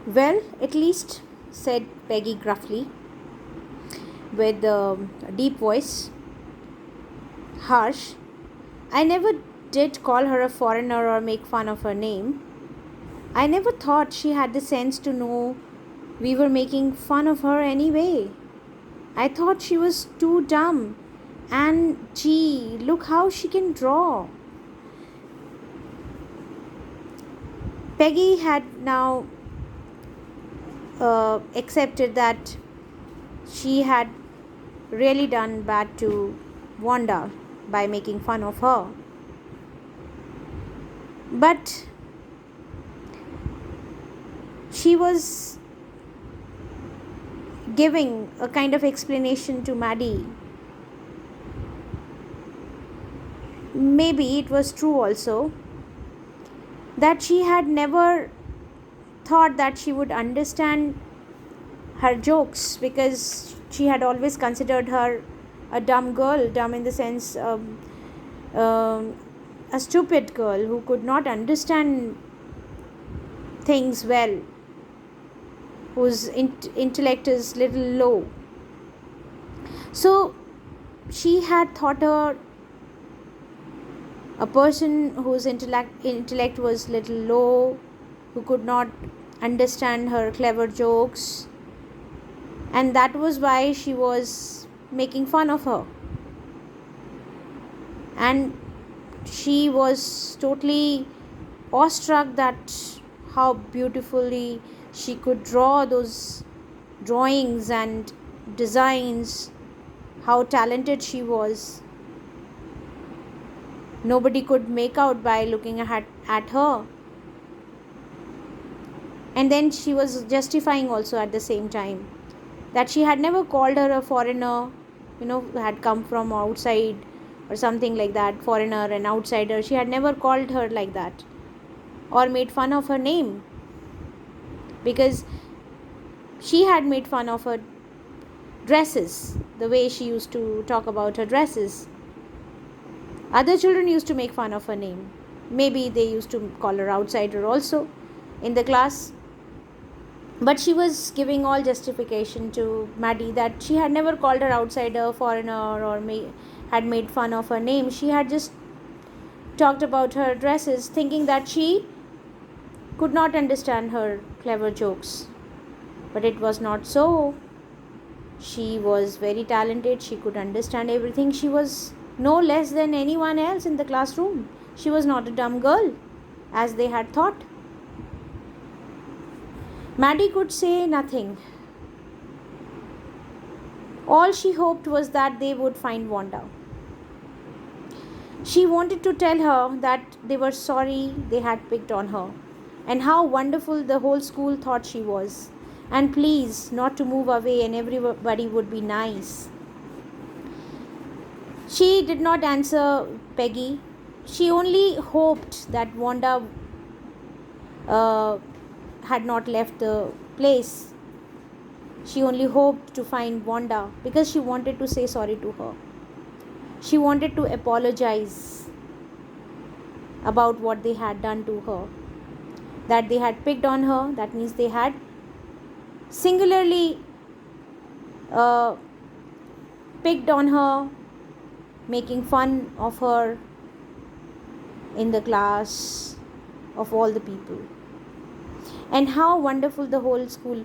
Well, at least, said Peggy gruffly, with a deep voice, harsh. I never did call her a foreigner or make fun of her name. I never thought she had the sense to know we were making fun of her anyway. I thought she was too dumb. And gee, look how she can draw. Peggy had now accepted that she had really done bad to Wanda by making fun of her. But she was giving a kind of explanation to Maddie. Maybe it was true also that she had never thought that she would understand her jokes, because she had always considered her a dumb girl, dumb in the sense um, a stupid girl who could not understand things well, whose intellect is little low. So she had thought her a person whose intellect was little low, who could not understand her clever jokes, and that was why she was making fun of her. And she was totally awestruck that how beautifully she could draw those drawings and designs, how talented she was. Nobody could make out by looking at her. And then she was justifying also at the same time that she had never called her a foreigner, who had come from outside or something like that, foreigner and outsider. She had never called her like that or made fun of her name, because she had made fun of her dresses, the way she used to talk about her dresses. Other children used to make fun of her name. Maybe they used to call her outsider also in the class. But she was giving all justification to Maddie that she had never called her outsider, foreigner, or had made fun of her name. She had just talked about her dresses, thinking that she could not understand her clever jokes. But it was not so. She was very talented. She could understand everything. She was no less than anyone else in the classroom. She was not a dumb girl, as they had thought. Maddie could say nothing. All she hoped was that they would find Wanda. She wanted to tell her that they were sorry they had picked on her, and how wonderful the whole school thought she was, and please not to move away and everybody would be nice. She did not answer Peggy. She only hoped that Wanda had not left the place. She only hoped to find Wanda because she wanted to say sorry to her. She wanted to apologize about what they had done to her. That they had picked on her, that means they had singularly picked on her, making fun of her in the class of all the people. And how wonderful the whole school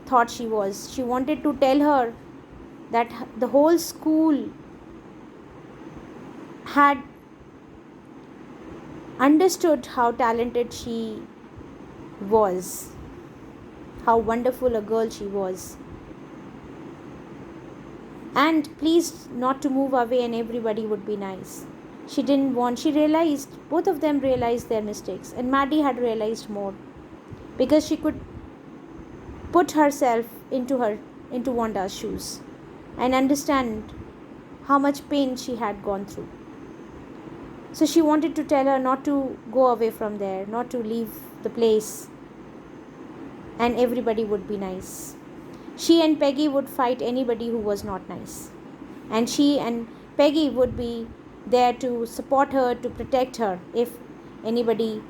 thought she was. She wanted to tell her that the whole school had understood how talented she was, how wonderful a girl she was. And please not to move away and everybody would be nice. She realized, both of them realized their mistakes, and Maddie had realized more, because she could put herself into Wanda's shoes and understand how much pain she had gone through. So she wanted to tell her not to go away from there, not to leave the place, and everybody would be nice. She and Peggy would fight anybody who was not nice, and she and Peggy would be there to support her, to protect her if anybody